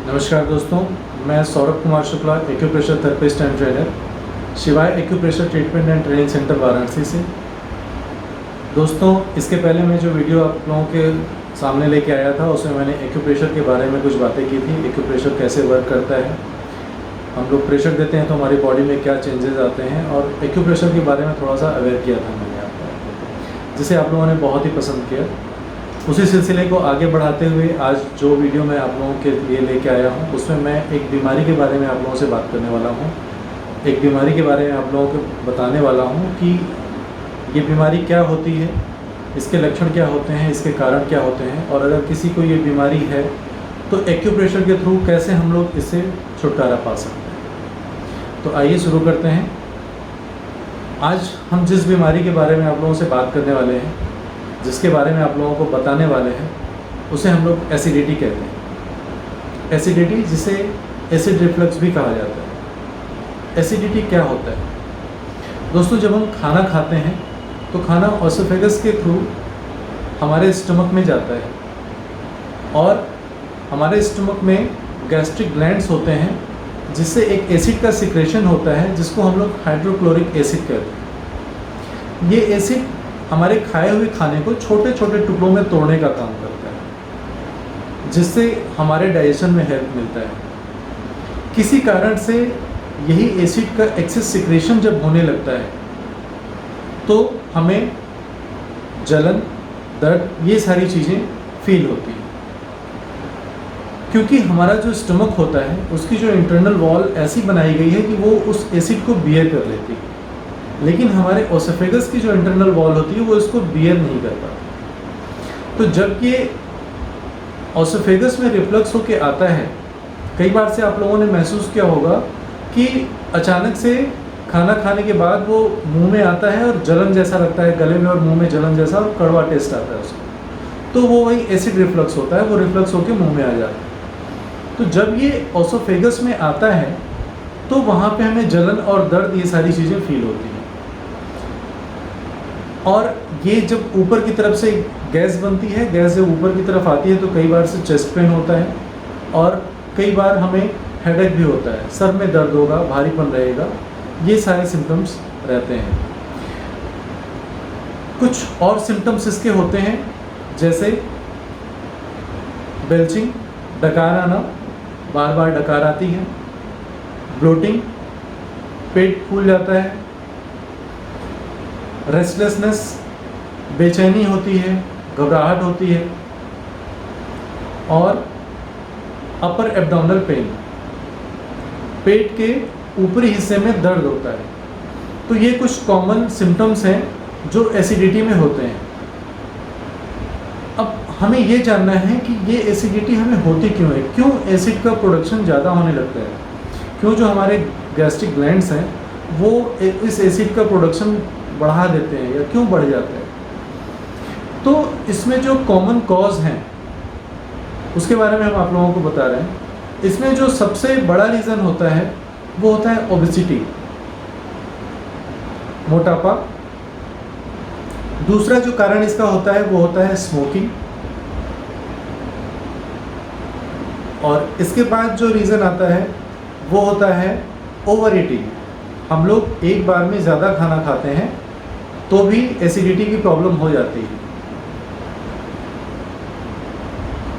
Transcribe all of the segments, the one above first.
नमस्कार दोस्तों, मैं Saurabh Kumar Shukla, acupressure therapist and trainer, Shivay acupressure treatment and training centre Varanasi से। दोस्तों, इसके पहले मैं जो वीडियो आप लोगों के सामने लेके आया था उसमें मैंने एक्यूप्रेशर के बारे में कुछ बातें की थी। एक्यूप्रेशर कैसे वर्क करता है, हम लोग प्रेशर देते हैं तो हमारी बॉडी में क्या चेंजेस आते हैं, और एक्यूप्रेशर के बारे में थोड़ा सा अवेयर किया था मैंने आपको, जिसे आप लोगों ने बहुत ही पसंद किया। उसी सिलसिले को आगे बढ़ाते हुए आज जो वीडियो मैं आप लोगों के लिए लेके आया हूँ उसमें मैं एक बीमारी के बारे में आप लोगों से बात करने वाला हूँ। एक बीमारी के बारे में आप लोगों को बताने वाला हूँ कि ये बीमारी क्या होती है, इसके लक्षण क्या होते हैं, इसके कारण क्या होते हैं, और अगर किसी को ये बीमारी है तो एक्यूप्रेशर के थ्रू कैसे हम लोग इससे छुटकारा पा सकते हैं। तो आइए शुरू करते हैं। आज हम जिस बीमारी के बारे में आप लोगों से बात करने वाले हैं, जिसके बारे में आप लोगों को बताने वाले हैं, उसे हम लोग एसिडिटी कहते हैं। एसिडिटी, जिसे एसिड रिफ्लक्स भी कहा जाता है। एसिडिटी क्या होता है दोस्तों? जब हम खाना खाते हैं तो खाना ओसोफेगस के थ्रू हमारे स्टमक में जाता है, और हमारे स्टमक में गैस्ट्रिक ग्लैंड्स होते हैं, जिससे एक एसिड का सिक्रेशन होता है जिसको हम लोग हाइड्रोक्लोरिक एसिड कहते हैं। ये एसिड हमारे खाए हुए खाने को छोटे छोटे टुकड़ों में तोड़ने का काम करता है, जिससे हमारे डाइजेशन में हेल्प मिलता है। किसी कारण से यही एसिड का एक्सेस सिक्रेशन जब होने लगता है तो हमें जलन, दर्द, ये सारी चीज़ें फील होती हैं, क्योंकि हमारा जो स्टमक होता है उसकी जो इंटरनल वॉल ऐसी बनाई गई है कि वो उस एसिड को बियर कर लेती है, लेकिन हमारे ओसोफेगस की जो इंटरनल वॉल होती है वो इसको बियर नहीं कर पाती। तो जब ये ओसोफेगस में रिफ्लक्स होके आता है, कई बार से आप लोगों ने महसूस किया होगा कि अचानक से खाना खाने के बाद वो मुंह में आता है और जलन जैसा लगता है गले में, और मुंह में जलन जैसा और कड़वा टेस्ट आता है उसको, तो वो वही एसिड रिफ्लक्स होता है, वो रिफ्लक्स होके मुंह में आ जाता है। तो जब ये ओसोफेगस में आता है तो वहाँ पे हमें जलन और दर्द, ये सारी चीज़ें फील होती हैं। और ये जब ऊपर की तरफ से गैस बनती है, गैस जब ऊपर की तरफ आती है तो कई बार से चेस्ट पेन होता है, और कई बार हमें हेडेक भी होता है, सर में दर्द होगा, भारीपन रहेगा, ये सारे सिम्टम्स रहते हैं। कुछ और सिम्टम्स इसके होते हैं, जैसे बेल्चिंग, डकार आना, बार बार डकार आती है, ब्लोटिंग, पेट फूल जाता है, रेस्टलेसनेस, बेचैनी होती है, घबराहट होती है, और अपर एब्डोमिनल पेन, पेट के ऊपरी हिस्से में दर्द होता है। तो ये कुछ कॉमन सिम्टम्स हैं जो एसिडिटी में होते हैं। अब हमें ये जानना है कि ये एसिडिटी हमें होती क्यों है, क्यों एसिड का प्रोडक्शन ज़्यादा होने लगता है, क्यों जो हमारे गैस्ट्रिक ग्लैंड्स हैं वो इस एसिड का प्रोडक्शन बढ़ा देते हैं, या क्यों बढ़ जाता है। तो इसमें जो कॉमन कॉज हैं उसके बारे में हम आप लोगों को बता रहे हैं। इसमें जो सबसे बड़ा रीज़न होता है वो होता है ओबेसिटी, मोटापा। दूसरा जो कारण इसका होता है वो होता है स्मोकिंग, और इसके बाद जो रीज़न आता है वो होता है ओवर ईटिंग। हम लोग एक बार में ज़्यादा खाना खाते हैं तो भी एसिडिटी की प्रॉब्लम हो जाती है।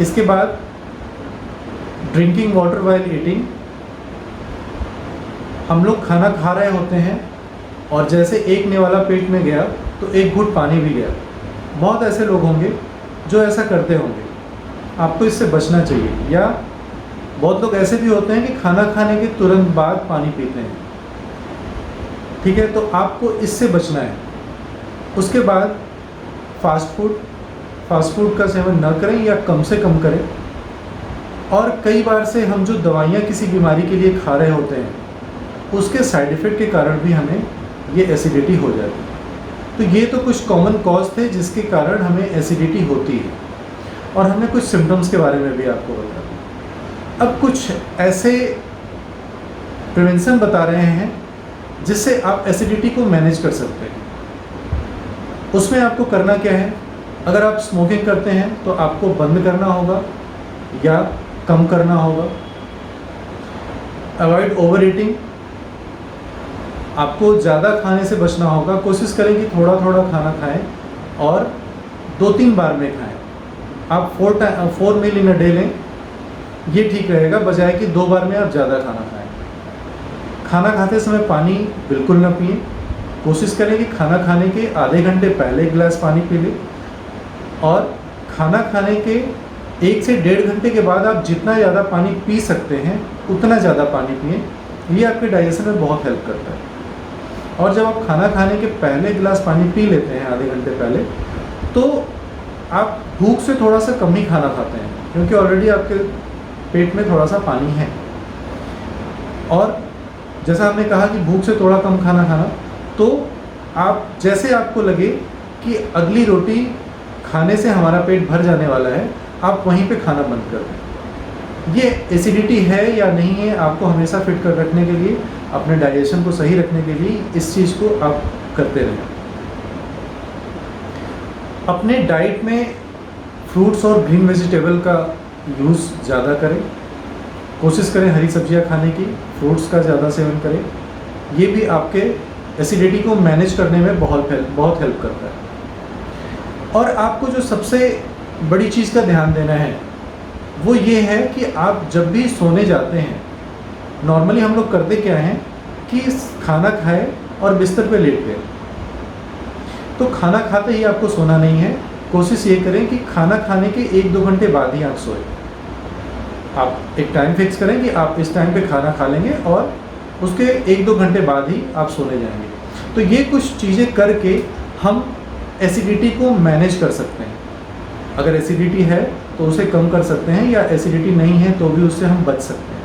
इसके बाद ड्रिंकिंग वाटर व्हाइल ईटिंग, हम लोग खाना खा रहे होते हैं और जैसे एक निवाला पेट में गया तो एक घूंट पानी भी गया। बहुत ऐसे लोग होंगे जो ऐसा करते होंगे, आपको इससे बचना चाहिए। या बहुत लोग ऐसे भी होते हैं कि खाना खाने के तुरंत बाद पानी पीते हैं, ठीक है, तो आपको इससे बचना है। उसके बाद फास्ट फूड का सेवन न करें या कम से कम करें। और कई बार से हम जो दवाइयाँ किसी बीमारी के लिए खा रहे होते हैं उसके साइड इफ़ेक्ट के कारण भी हमें ये एसिडिटी हो जाती है। तो ये तो कुछ कॉमन कॉज थे जिसके कारण हमें एसिडिटी होती है, और हमने कुछ सिम्टम्स के बारे में भी आपको बताया। अब कुछ ऐसे प्रिवेंशन बता रहे हैं जिससे आप एसिडिटी को मैनेज कर सकते हैं। उसमें आपको करना क्या है? अगर आप स्मोकिंग करते हैं तो आपको बंद करना होगा या कम करना होगा। अवॉइड ओवर ईटिंग, आपको ज़्यादा खाने से बचना होगा। कोशिश करें कि थोड़ा थोड़ा खाना खाएं और 2-3 बार में खाएं। आप 4 मील इन अ डे लें, ये ठीक रहेगा, बजाय कि 2 बार में आप ज़्यादा खाना खाएं। खाना खाते समय पानी बिल्कुल ना पिएं। कोशिश करें कि खाना खाने के आधे घंटे पहले 1 गिलास पानी पी लें और खाना खाने के 1 से 1.5 घंटे के बाद आप जितना ज़्यादा पानी पी सकते हैं उतना ज़्यादा पानी पिएं। ये आपके डाइजेशन में बहुत हेल्प करता है। और जब आप खाना खाने के पहले गिलास पानी पी लेते हैं आधे घंटे पहले, तो आप भूख से थोड़ा सा कम ही खाना खाते हैं, क्योंकि ऑलरेडी आपके पेट में थोड़ा सा पानी है। और जैसा हमने कहा कि भूख से थोड़ा कम खाना खाना, तो आप जैसे आपको लगे कि अगली रोटी खाने से हमारा पेट भर जाने वाला है, आप वहीं पे खाना बंद कर दें। ये एसिडिटी है या नहीं है, आपको हमेशा फिट कर रखने के लिए, अपने डाइजेशन को सही रखने के लिए इस चीज़ को आप करते रहें। अपने डाइट में फ्रूट्स और ग्रीन वेजिटेबल का यूज़ ज़्यादा करें। कोशिश करें हरी सब्जियां खाने की, फ्रूट्स का ज़्यादा सेवन करें। ये भी आपके एसिडिटी को मैनेज करने में बहुत हेल्प करता है। और आपको जो सबसे बड़ी चीज़ का ध्यान देना है वो ये है कि आप जब भी सोने जाते हैं, नॉर्मली हम लोग करते क्या हैं कि खाना खाए और बिस्तर पे लेट गए, तो खाना खाते ही आपको सोना नहीं है। कोशिश ये करें कि खाना खाने के 1-2 घंटे बाद ही आप सोएं। आप एक टाइम फिक्स करें कि आप इस टाइम पे खाना खा लेंगे और उसके 1-2 घंटे बाद ही आप सोने जाएंगे। तो ये कुछ चीज़ें करके हम एसिडिटी को मैनेज कर सकते हैं। अगर एसिडिटी है तो उसे कम कर सकते हैं, या एसिडिटी नहीं है तो भी उससे हम बच सकते हैं।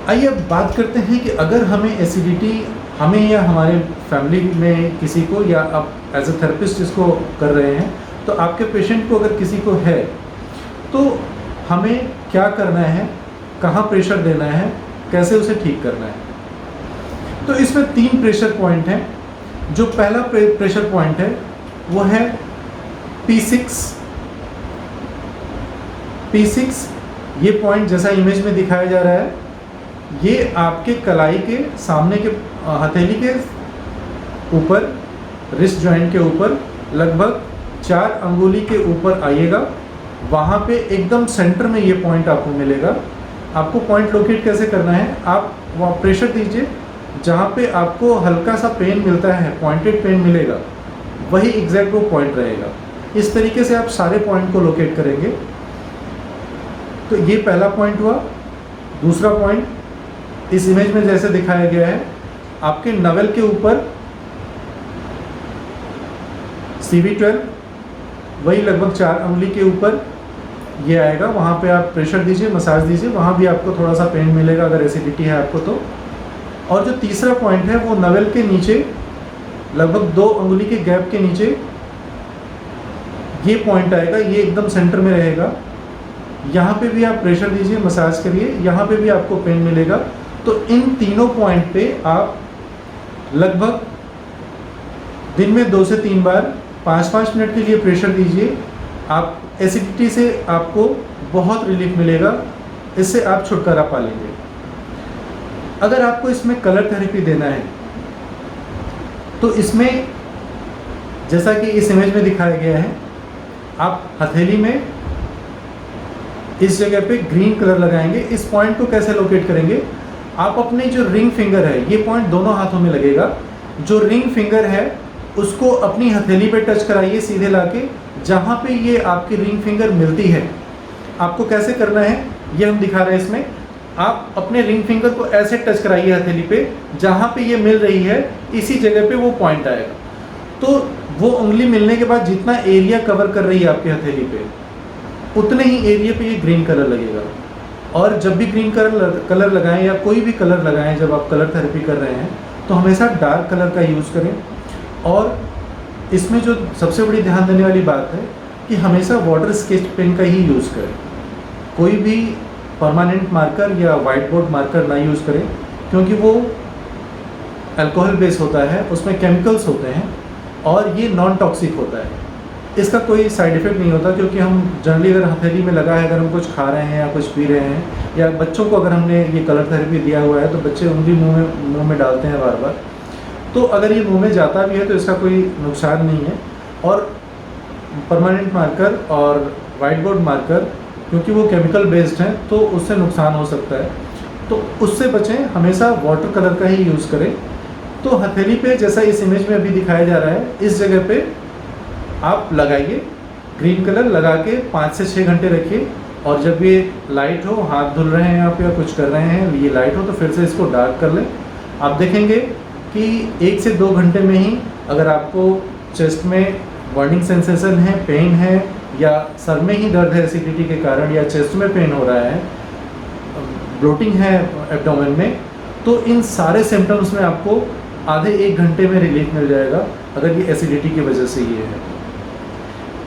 आइए अब बात करते हैं कि अगर हमें एसिडिटी, हमें या हमारे फैमिली में किसी को, या आप एज अ थेरेपिस्ट इसको कर रहे हैं, तो आपके पेशेंट को अगर किसी को है तो हमें क्या करना है, कहाँ प्रेशर देना है, कैसे उसे ठीक करना है। तो इसमें 3 प्रेशर पॉइंट हैं। जो पहला प्रेशर पॉइंट है वो है P6। ये पॉइंट जैसा इमेज में दिखाया जा रहा है, ये आपके कलाई के सामने के हथेली के ऊपर, रिस्ट जॉइंट के ऊपर लगभग 4 अंगुली के ऊपर आइएगा। वहाँ पे एकदम सेंटर में ये पॉइंट आपको मिलेगा। आपको पॉइंट लोकेट कैसे करना है, आप वहाँ प्रेशर दीजिए, जहाँ पे आपको हल्का सा पेन मिलता है, पॉइंटेड पेन मिलेगा, वही एग्जैक्ट वो पॉइंट रहेगा। इस तरीके से आप सारे पॉइंट को लोकेट करेंगे। तो ये पहला पॉइंट हुआ। दूसरा पॉइंट इस इमेज में जैसे दिखाया गया है, आपके नवल के ऊपर CV12, वही लगभग 4 अंगुली के ऊपर ये आएगा। वहाँ पे आप प्रेशर दीजिए, मसाज दीजिए, वहाँ भी आपको थोड़ा सा पेन मिलेगा अगर एसिडिटी है आपको तो। और जो तीसरा पॉइंट है वो नवल के नीचे, लगभग 2 अंगुली के गैप के नीचे ये पॉइंट आएगा, ये एकदम सेंटर में रहेगा। यहाँ पे भी आप प्रेशर दीजिए, मसाज करिए, यहाँ पे भी आपको पेन मिलेगा। तो इन तीनों पॉइंट पे आप लगभग दिन में 2 से 3 बार 5-5 मिनट के लिए प्रेशर दीजिए। आप एसिडिटी से आपको बहुत रिलीफ मिलेगा, इससे आप छुटकारा पा लेंगे। अगर आपको इसमें कलर थेरेपी देना है तो इसमें जैसा कि इस इमेज में दिखाया गया है, आप हथेली में इस जगह पे ग्रीन कलर लगाएंगे। इस पॉइंट को कैसे लोकेट करेंगे, आप अपने जो रिंग फिंगर है, ये पॉइंट दोनों हाथों में लगेगा। जो रिंग फिंगर है उसको अपनी हथेली पे टच कराइए सीधे लाके, जहाँ पे ये आपकी रिंग फिंगर मिलती है। आपको कैसे करना है ये हम दिखा रहे हैं इसमें। आप अपने रिंग फिंगर को ऐसे टच कराइए हथेली पे, जहाँ पे ये मिल रही है इसी जगह पे वो पॉइंट आएगा। तो वो उंगली मिलने के बाद जितना एरिया कवर कर रही है आपकी हथेली पे, उतने ही एरिया पे ये ग्रीन कलर लगेगा। और जब भी ग्रीन कलर लगाएं या कोई भी कलर लगाएं, जब आप कलर थेरेपी कर रहे हैं तो हमेशा डार्क कलर का यूज़ करें। और इसमें जो सबसे बड़ी ध्यान देने वाली बात है कि हमेशा वाटर स्केच पेन का ही यूज़ करें। कोई भी परमानेंट मार्कर या वाइट बोर्ड मार्कर ना यूज़ करें, क्योंकि वो अल्कोहल बेस होता है, उसमें केमिकल्स होते हैं और ये नॉन टॉक्सिक होता है। इसका कोई साइड इफ़ेक्ट नहीं होता, क्योंकि हम जनरली अगर हथेली में लगा है, अगर हम कुछ खा रहे हैं या कुछ पी रहे हैं, या बच्चों को अगर हमने ये कलर थेरेपी दिया हुआ है तो बच्चे उंगली मुँह में डालते हैं बार बार, तो अगर ये मुँह में जाता भी है तो इसका कोई नुकसान नहीं है। और परमानेंट मार्कर और वाइट बोर्ड मार्कर, क्योंकि वो केमिकल बेस्ड हैं तो उससे नुकसान हो सकता है, तो उससे बचें, हमेशा वाटर कलर का ही यूज़ करें। तो हथेली पे जैसा इस इमेज में अभी दिखाया जा रहा है, इस जगह पे आप लगाइए, ग्रीन कलर लगा के 5 से 6 घंटे रखिए, और जब ये लाइट हो, हाथ धुल रहे हैं आप या कुछ कर रहे हैं, ये लाइट हो तो फिर से इसको डार्क कर लें। आप देखेंगे कि 1 से 2 घंटे में ही अगर आपको चेस्ट में बर्निंग सेंसेशन है, पेन है, या सर में ही दर्द है एसिडिटी के कारण, या चेस्ट में पेन हो रहा है, ब्लोटिंग है एब्डोमेन में, तो इन सारे सिम्टम्स में आपको आधे 1 घंटे में रिलीफ मिल जाएगा, अगर ये एसिडिटी की वजह से ये है।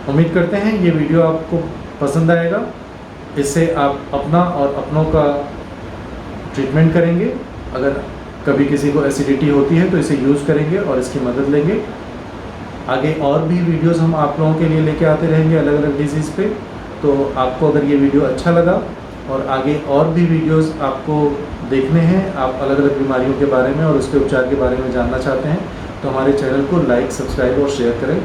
उम्मीद करते हैं ये वीडियो आपको पसंद आएगा, इससे आप अपना और अपनों का ट्रीटमेंट करेंगे। अगर कभी किसी को एसिडिटी होती है तो इसे यूज़ करेंगे और इसकी मदद लेंगे। आगे और भी वीडियोस हम आप लोगों के लिए लेके आते रहेंगे अलग अलग डिजीज़ पे। तो आपको अगर ये वीडियो अच्छा लगा और आगे और भी वीडियोस आपको देखने हैं, आप अलग अलग बीमारियों के बारे में और उसके उपचार के बारे में जानना चाहते हैं, तो हमारे चैनल को लाइक, सब्सक्राइब और शेयर करें।